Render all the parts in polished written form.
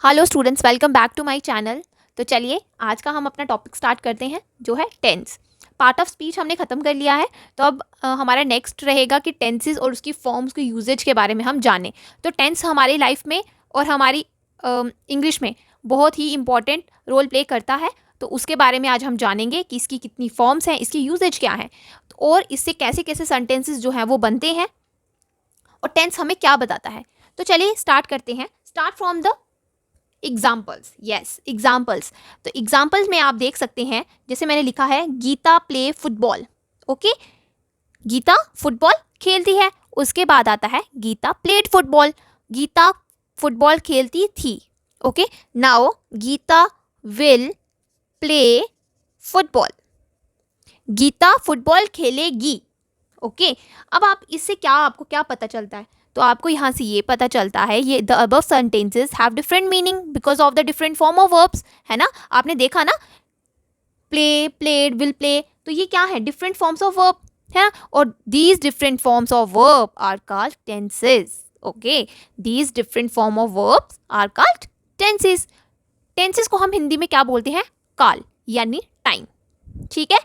Hello students, welcome back to my channel. तो चलिए आज का हम अपना टॉपिक स्टार्ट करते हैं जो है टेंस। पार्ट ऑफ स्पीच हमने ख़त्म कर लिया है। तो अब हमारा नेक्स्ट रहेगा कि टेंसेस और उसकी फॉर्म्स के यूजेज के बारे में हम जानें। तो टेंस हमारी लाइफ में और हमारी इंग्लिश में बहुत ही इंपॉर्टेंट रोल प्ले करता है। तो उसके बारे में आज हम जानेंगे कि इसकी कितनी फॉर्म्स हैं, इसकी यूजेज क्या है और इससे कैसे कैसे सेंटेंसेस जो हैं वो बनते हैं और टेंस हमें क्या बताता है। तो चलिए स्टार्ट करते हैं। Start from the examples. Yes, examples. तो एग्जाम्पल्स में आप देख सकते हैं, जैसे मैंने लिखा है Geeta play football. Okay, Geeta football खेलती है। उसके बाद आता है Geeta played football. Geeta football खेलती थी। Okay, now Geeta will play football. Geeta football खेलेगी। ओके, अब आप इससे क्या आपको क्या पता चलता है? तो आपको यहाँ से ये पता चलता है, ये the above sentences have different meaning because of the different form of verbs, है ना। आपने देखा ना, प्ले, प्लेड, विल प्ले, तो ये क्या है? डिफरेंट फॉर्म्स ऑफ वर्ब है ना। और these different forms of verb are called tenses. Okay, these different form of verbs are called tenses. Tenses को हम हिंदी में क्या बोलते हैं? काल यानी टाइम। ठीक है।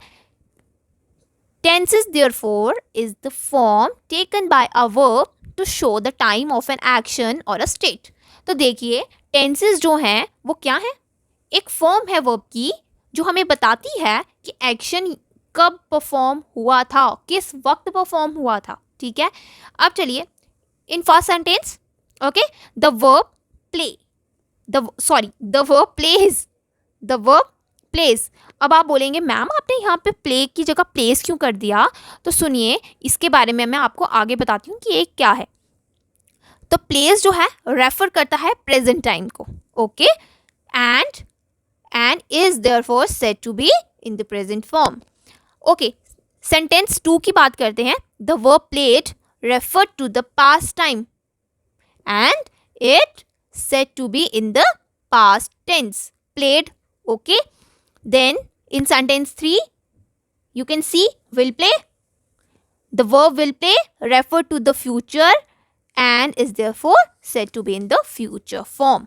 Tenses therefore is the form taken by a verb to show the time of an action or a state. तो देखिए tenses जो हैं वो क्या है? एक फॉर्म है वर्ब की जो हमें बताती है कि एक्शन कब परफॉर्म हुआ था, किस वक्त परफॉर्म हुआ था। ठीक है। अब चलिए in first sentence, okay, the verb play, the verb plays, the verb plays. अब आप बोलेंगे मैम आपने यहाँ पे प्ले की जगह प्लेस क्यों कर दिया? तो सुनिए, इसके बारे में मैं आपको आगे बताती हूँ कि ये क्या है। तो प्लेस जो है रेफर करता है प्रेजेंट टाइम को। Okay, and is therefore said to be in the present form. Okay, sentence 2 की बात करते हैं। The verb played refer to the past time and it said to be in the past tense. Played, okay. Then in sentence 3 you can see will play. The verb will play refer to the future and is therefore said to be in the future form.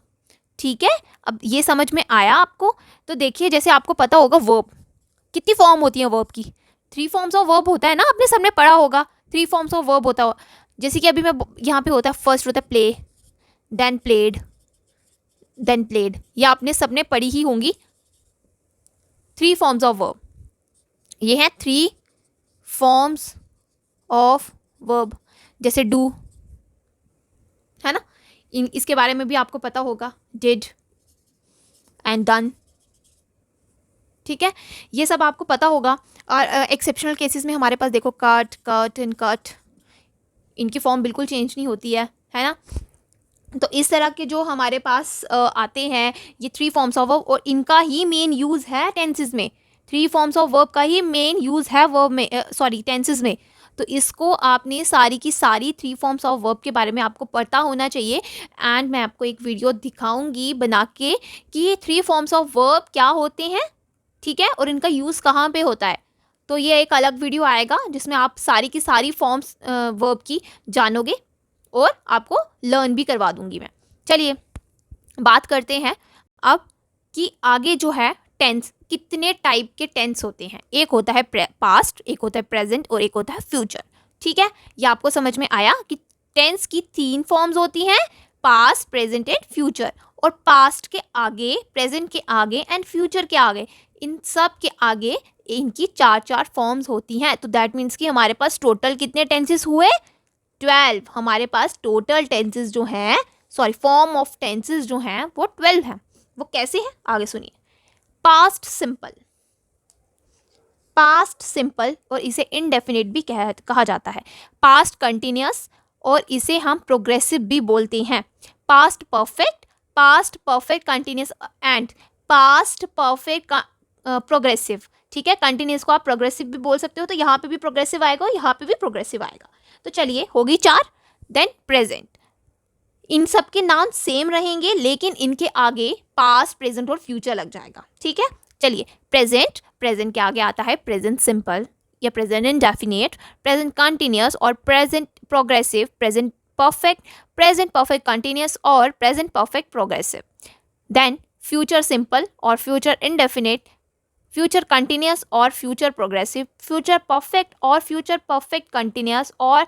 ठीक है, अब ये समझ में आया आपको? तो देखिए, जैसे आपको पता होगा वर्ब कितनी फॉर्म होती है वर्ब की? 3 फॉर्म्स ऑफ वर्ब होता है ना, आपने सबने पढ़ा होगा। 3 फॉर्म्स ऑफ वर्ब होता हो, जैसे कि अभी मैं यहाँ पे होता है, फर्स्ट होता है play, then played, then played. या आपने सबने पढ़ी ही होंगी 3 फॉर्म्स ऑफ वर्ब। ये हैं 3 फॉर्म्स ऑफ वर्ब, जैसे डू है ना, इसके बारे में भी आपको पता होगा, डिड एंड डन। ठीक है, ये सब आपको पता होगा। और एक्सेप्शनल केसेस में हमारे पास देखो कट, कट एंड कट, इनकी फॉर्म बिल्कुल चेंज नहीं होती है ना। तो इस तरह के जो हमारे पास आते हैं ये 3 फॉर्म्स ऑफ वर्ब, और इनका ही मेन यूज़ है टेंसेस में। 3 फॉर्म्स ऑफ वर्ब का ही मेन यूज़ है वर्ब में, टेंसेस में। तो इसको आपने सारी की सारी 3 फॉर्म्स ऑफ वर्ब के बारे में आपको पता होना चाहिए। एंड मैं आपको एक वीडियो दिखाऊंगी बना के कि ये 3 फॉर्म्स ऑफ वर्ब क्या होते हैं, ठीक है, और इनका यूज़ कहाँ पे होता है। तो ये एक अलग वीडियो आएगा जिसमें आप सारी की सारी फॉर्म्स वर्ब की जानोगे और आपको लर्न भी करवा दूंगी मैं। चलिए बात करते हैं अब कि आगे जो है टेंस, कितने टाइप के टेंस होते हैं। एक होता है पास्ट, एक होता है प्रेजेंट और एक होता है फ्यूचर। ठीक है, ये आपको समझ में आया कि टेंस की 3 फॉर्म्स होती हैं, पास्ट, प्रेजेंट एंड फ्यूचर। और पास्ट के आगे, प्रेजेंट के आगे एंड फ्यूचर के आगे, इन सब के आगे इनकी 4 फॉर्म्स होती हैं। तो दैट मीन्स कि हमारे पास टोटल कितने टेंसेस हुए? 12। हमारे पास टोटल टेंसेस जो हैं, फॉर्म ऑफ टेंसेस जो हैं वो 12 हैं। वो कैसे हैं आगे सुनिए। पास्ट सिंपल, पास्ट सिंपल और इसे इनडेफिनिट भी कहा जाता है। पास्ट कंटिन्यूअस और इसे हम प्रोग्रेसिव भी बोलते हैं। Past perfect continuous and past perfect progressive. ठीक है, कंटिन्यूअस को आप प्रोग्रेसिव भी बोल सकते हो, तो यहाँ पे भी प्रोग्रेसिव आएगा और यहाँ पे भी प्रोग्रेसिव आएगा। तो चलिए होगी 4। देन प्रेजेंट, इन सब के नाम सेम रहेंगे लेकिन इनके आगे पास्ट, प्रेजेंट और फ्यूचर लग जाएगा। ठीक है, चलिए प्रेजेंट के आगे आता है प्रेजेंट सिंपल या प्रेजेंट इंडेफिनिट, प्रेजेंट कंटिन्यूअस और present progressive, present perfect continuous और present perfect progressive. Then future simple और फ्यूचर इंडेफिनिट, फ्यूचर कंटिन्यूस और फ्यूचर प्रोग्रेसिव, फ्यूचर परफेक्ट और फ्यूचर परफेक्ट कंटिन्यूस और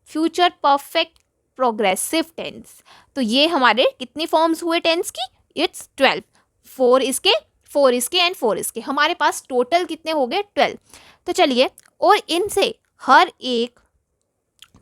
फ्यूचर परफेक्ट प्रोग्रेसिव टेंस। तो ये हमारे कितनी फॉर्म्स हुए टेंस की? इट्स 12। 4 इसके, 4 इसके एंड 4 इसके, हमारे पास टोटल कितने हो गए? 12। तो चलिए, और इनसे हर एक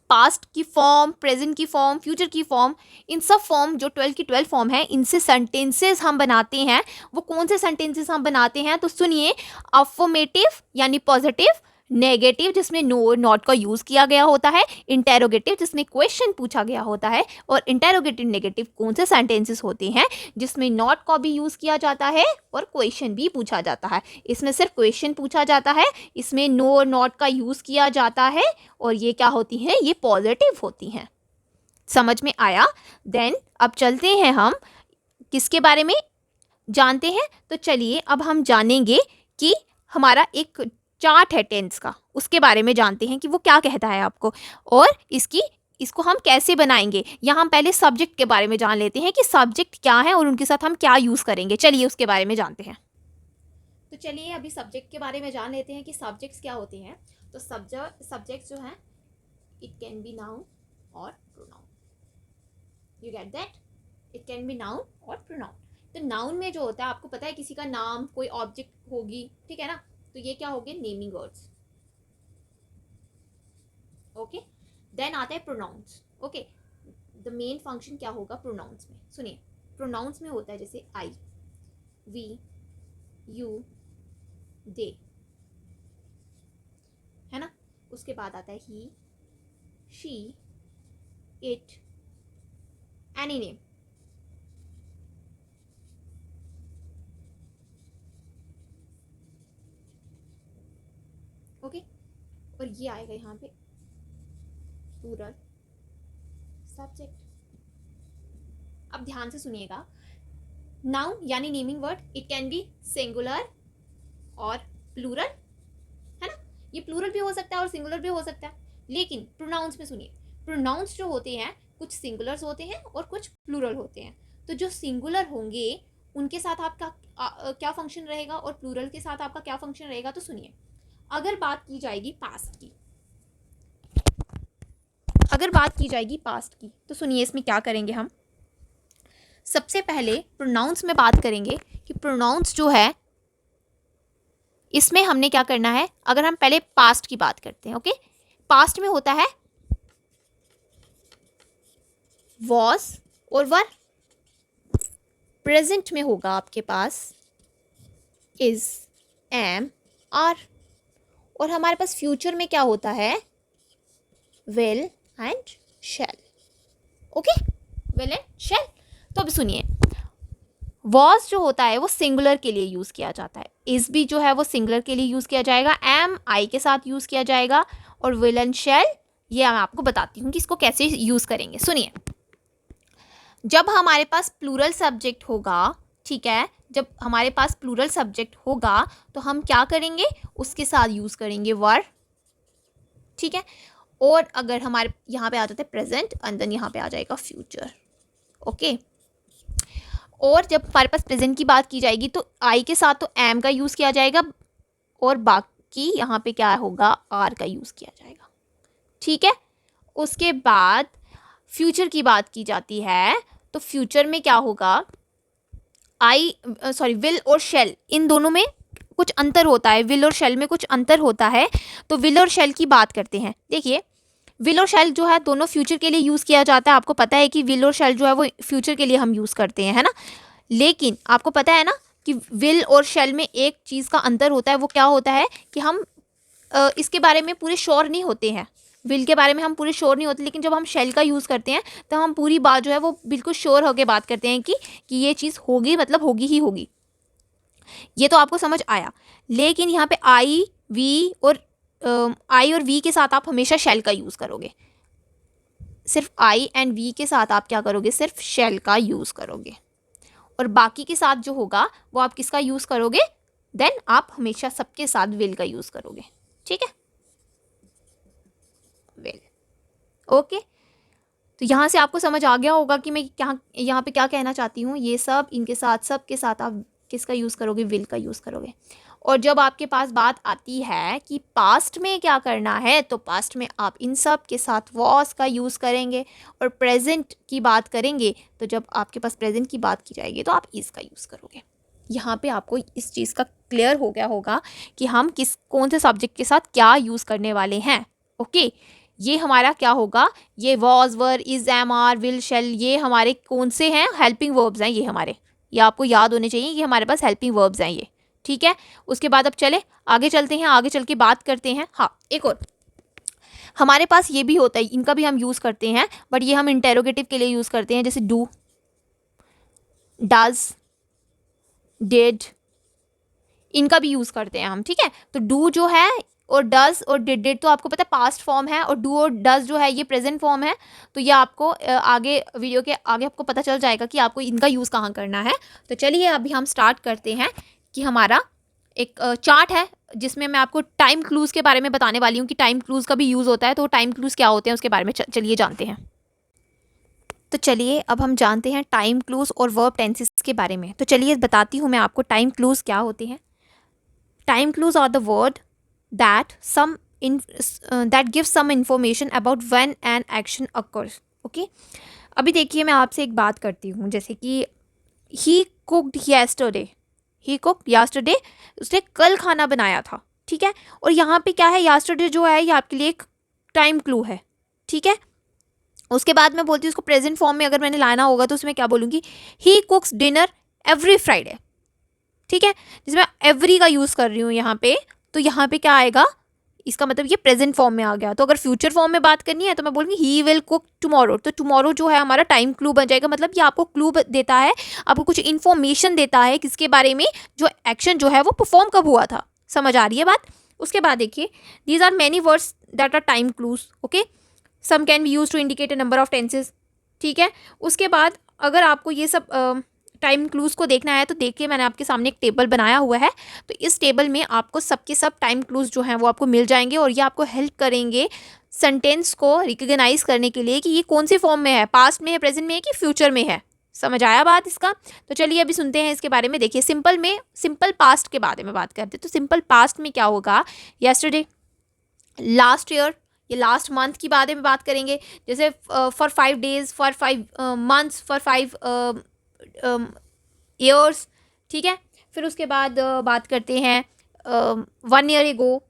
पास्ट की फॉर्म, प्रेजेंट की फॉर्म, फ्यूचर की फॉर्म, इन सब फॉर्म जो 12 की 12 फॉर्म है, इनसे सेंटेंसेस हम बनाते हैं। वो कौन से सेंटेंसेस हम बनाते हैं? तो सुनिए, अफर्मेटिव यानी पॉजिटिव, नेगेटिव जिसमें नो नॉट का यूज किया गया होता है, इंटेरोगेटिव जिसमें क्वेश्चन पूछा गया होता है, और इंटेरोगेटिव नेगेटिव कौन से सेंटेंसेस होते हैं जिसमें नॉट का भी यूज किया जाता है और क्वेश्चन भी पूछा जाता है। इसमें सिर्फ क्वेश्चन पूछा जाता है, इसमें नो और नॉट का यूज किया जाता है, और ये क्या होती हैं? ये पॉजिटिव होती हैं। समझ में आया? देन अब चलते हैं, हम किसके बारे में जानते हैं? तो चलिए अब हम जानेंगे कि हमारा एक चार्ट है टेंस का, उसके बारे में जानते हैं कि वो क्या कहता है आपको, और इसको हम कैसे बनाएंगे। यहाँ हम पहले सब्जेक्ट के बारे में जान लेते हैं कि सब्जेक्ट क्या है और उनके साथ हम क्या यूज़ करेंगे। चलिए उसके बारे में जानते हैं। तो चलिए अभी सब्जेक्ट के बारे में जान लेते हैं कि सब्जेक्ट्स क्या होते हैं। तो सब्जेक्ट्स जो हैं, इट कैन बी नाउन और pronoun. You get that? It can be noun और प्रोनाउन। तो नाउन में जो होता है, आपको पता है किसी का नाम, कोई ऑब्जेक्ट होगी, ठीक है ना, तो ये क्या हो गए? Naming words. ओके, देन आता है pronouns. Okay, the main function क्या होगा प्रोनाउंस में? सुनिए, प्रोनाउंस में होता है जैसे आई, वी, यू, दे, है ना। उसके बाद आता है he, she, it, any name. Okay, और ये आएगा यहाँ पे प्लूरल सब्जेक्ट। अब ध्यान से सुनिएगा, नाउन यानी naming word, it can be singular और प्लूरल, है ना। ये प्लूरल भी हो सकता है और सिंगुलर भी हो सकता है। लेकिन प्रोनाउंस में सुनिए, प्रोनाउंस जो होते हैं कुछ सिंगुलर्स होते हैं और कुछ प्लूरल होते हैं। तो जो सिंगुलर होंगे उनके साथ आपका क्या फंक्शन रहेगा और प्लूरल के साथ आपका क्या फंक्शन रहेगा? तो सुनिए, अगर बात की जाएगी पास्ट की, तो सुनिए इसमें क्या करेंगे हम। सबसे पहले प्रोनाउंस में बात करेंगे कि प्रोनाउंस जो है इसमें हमने क्या करना है। अगर हम पहले पास्ट की बात करते हैं, ओके, पास्ट में होता है वॉज और वर। प्रेजेंट में होगा आपके पास इज, एम, आर, और हमारे पास फ्यूचर में क्या होता है? Will and shall. Okay, will and shall. तो अब सुनिए, वॉज जो होता है वो सिंगुलर के लिए यूज़ किया जाता है, इज भी जो है वो सिंगुलर के लिए यूज़ किया जाएगा, एम आई के साथ यूज़ किया जाएगा, और विल एंड शैल ये मैं आपको बताती हूँ कि इसको कैसे यूज़ करेंगे। सुनिए, जब हमारे पास प्लूरल सब्जेक्ट होगा, ठीक है, जब हमारे पास प्लूरल सब्जेक्ट होगा तो हम क्या करेंगे? उसके साथ यूज़ करेंगे वर, ठीक है। और अगर हमारे यहाँ पे आ जाता है प्रेजेंट एंड देन यहाँ पे आ जाएगा फ्यूचर। ओके, और जब हमारे पास प्रेजेंट की बात की जाएगी तो आई के साथ तो एम का यूज़ किया जाएगा, और बाकी यहाँ पे क्या होगा? आर का यूज़ किया जाएगा, ठीक है। उसके बाद फ्यूचर की बात की जाती है तो फ्यूचर में क्या होगा? विल और शेल, इन दोनों में कुछ अंतर होता है, विल और शेल में कुछ अंतर होता है। तो विल और शेल की बात करते हैं। देखिए, विल और शेल जो है दोनों फ्यूचर के लिए यूज़ किया जाता है। आपको पता है कि विल और शेल जो है वो फ्यूचर के लिए हम यूज़ करते हैं, है ना। लेकिन आपको पता है ना कि विल और शेल में एक चीज़ का अंतर होता है। वो क्या होता है कि हम इसके बारे में पूरे श्योर नहीं होते हैं। विल के बारे में हम पूरे श्योर नहीं होते, लेकिन जब हम शेल का यूज़ करते हैं तो हम पूरी बात जो है वो बिल्कुल श्योर होकर बात करते हैं कि ये चीज़ होगी, मतलब होगी ही होगी। ये तो आपको समझ आया। लेकिन यहाँ पे आई और वी के साथ आप हमेशा शेल का यूज़ करोगे। सिर्फ आई एंड वी के साथ आप क्या करोगे? सिर्फ शेल का यूज़ करोगे। और बाकी के साथ जो होगा वो आप किसका यूज़ करोगे? देन आप हमेशा सबके साथ विल का यूज़ करोगे, ठीक है, विल। ओके, तो यहाँ से आपको समझ आ गया होगा कि मैं यहाँ पे क्या कहना चाहती हूँ। ये सब इनके साथ, सब के साथ आप किसका यूज़ करोगे, विल का यूज़ करोगे। और जब आपके पास बात आती है कि पास्ट में क्या करना है, तो पास्ट में आप इन सब के साथ वॉज का यूज़ करेंगे। और प्रेजेंट की बात करेंगे तो जब आपके पास प्रेजेंट की बात की जाएगी तो आप इसका यूज़ करोगे। यहाँ पे आपको इस चीज़ का क्लियर हो गया होगा कि हम कौन से सब्जेक्ट के साथ क्या यूज़ करने वाले हैं। ओके, ये हमारा क्या होगा, ये was, were, is, am, are, will, shall, ये हमारे कौन से हैं, हेल्पिंग वर्ब्स हैं ये हमारे। ये आपको याद होने चाहिए, ये हमारे पास हेल्पिंग वर्ब्स हैं ये। ठीक है, उसके बाद अब चले आगे चलते हैं, आगे चल के बात करते हैं। हाँ, एक और हमारे पास ये भी होता है, इनका भी हम यूज़ करते हैं, बट ये हम इंटेरोगेटिव के लिए यूज़ करते हैं, जैसे डू, डज, डिड, इनका भी यूज़ करते हैं हम। ठीक है, तो डू जो है और डज और डिड तो आपको पता है पास्ट फॉर्म है, और डू और डज जो है ये प्रेजेंट फॉर्म है। तो ये आपको आगे वीडियो के आगे आपको पता चल जाएगा कि आपको इनका यूज़ कहाँ करना है। तो चलिए अभी हम स्टार्ट करते हैं कि हमारा एक चार्ट है जिसमें मैं आपको टाइम क्लूज़ के बारे में बताने वाली हूँ कि टाइम क्लूज़ का भी यूज़ होता है। तो टाइम क्लूज़ क्या होते हैं उसके बारे में चलिए जानते हैं। तो चलिए अब हम जानते हैं टाइम क्लूज़ और वर्ब टेंसेस के बारे में। तो चलिए बताती हूँ मैं आपको टाइम क्लूज़ क्या होते हैं। Time clues are the word that gives some information about when an action occurs. Okay, अभी देखिए मैं आपसे एक बात करती हूँ, जैसे कि he cooked yesterday, उसने कल खाना बनाया था। ठीक है, और यहाँ पे क्या है, yesterday जो है ये आपके लिए एक टाइम क्लू है। ठीक है, उसके बाद मैं बोलती हूँ उसको प्रेजेंट फॉर्म में अगर मैंने लाना होगा तो उसमें क्या बोलूँगी, he cooks dinner every Friday। ठीक है, जिसमें एवरी का यूज़ कर रही हूँ यहाँ पे, तो यहाँ पे क्या आएगा, इसका मतलब ये प्रेजेंट फॉर्म में आ गया। तो अगर फ्यूचर फॉर्म में बात करनी है तो मैं बोलूँगी ही विल कुक टुमारो। तो टुमारो जो है हमारा टाइम क्लू बन जाएगा, मतलब ये आपको क्लू देता है, आपको कुछ इन्फॉर्मेशन देता है किसके बारे में, जो एक्शन जो है वो परफॉर्म कब हुआ था। समझ आ रही है बात। उसके बाद देखिए, these are many words that are time clues. Okay, some can be use to indicate a number of tenses. ठीक है, उसके बाद अगर आपको ये सब टाइम क्लूज़ को देखना है तो देखिए मैंने आपके सामने एक टेबल बनाया हुआ है। तो इस टेबल में आपको सबके सब टाइम क्लूज़ जो हैं वो आपको मिल जाएंगे, और ये आपको हेल्प करेंगे सेंटेंस को रिकॉग्नाइज करने के लिए कि ये कौन सी फॉर्म में है, पास्ट में है, प्रेजेंट में है कि फ्यूचर में है। समझ आया बात इसका। तो चलिए अभी सुनते हैं इसके बारे में। देखिए सिंपल पास्ट के बारे में बात करते हैं। तो सिंपल पास्ट में क्या होगा, येस्टरडे, लास्ट ईयर, ये लास्ट मंथ की बारे में बात करेंगे, जैसे for 5 days, for 5 months, for 5 years. ठीक है, फिर उसके बाद बात करते हैं 1 year एगो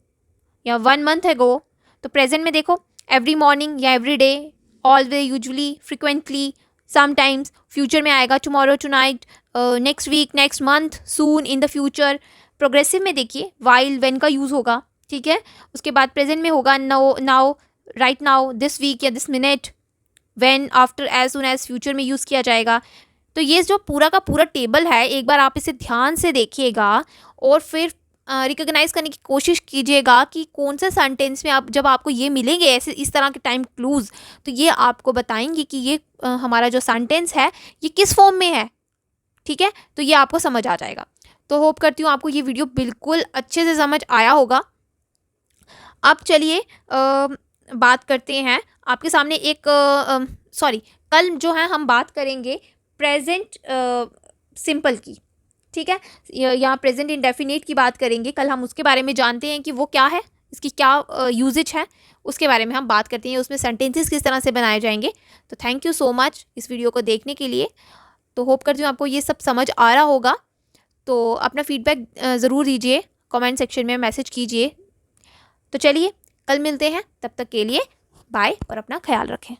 या 1 month एगो। तो प्रेजेंट में देखो एवरी मॉर्निंग या every day, always, usually, frequently, sometimes. Future में आएगा tomorrow, tonight, next week, next month, soon, in the future. Progressive में देखिए वाइल, व्हेन का यूज़ होगा। ठीक है, उसके बाद प्रेजेंट में होगा now, right now, this week या this minute, when, after, as soon as, future में यूज़ किया जाएगा। तो ये जो पूरा का पूरा टेबल है, एक बार आप इसे ध्यान से देखिएगा और फिर रिकॉग्नाइज करने की कोशिश कीजिएगा कि कौन से सेंटेंस में आप, जब आपको ये मिलेंगे ऐसे इस तरह के टाइम क्लूज़, तो ये आपको बताएंगे कि ये हमारा जो सेंटेंस है ये किस फॉर्म में है। ठीक है, तो ये आपको समझ आ जाएगा। तो होप करती हूँ आपको ये वीडियो बिल्कुल अच्छे से समझ आया होगा। अब चलिए बात करते हैं आपके सामने एक कल जो है हम बात करेंगे प्रेजेंट सिंपल की। ठीक है, यहाँ प्रेजेंट इंडेफिनिट की बात करेंगे कल हम, उसके बारे में जानते हैं कि वो क्या है, इसकी क्या यूजेज है, उसके बारे में हम बात करते हैं, उसमें सेंटेंसेस किस तरह से बनाए जाएंगे। तो थैंक यू सो मच इस वीडियो को देखने के लिए। तो होप करती हूँ आपको ये सब समझ आ रहा होगा। तो अपना फीडबैक ज़रूर दीजिए, कमेंट सेक्शन में मैसेज कीजिए। तो चलिए कल मिलते हैं, तब तक के लिए बाय और अपना ख्याल रखें।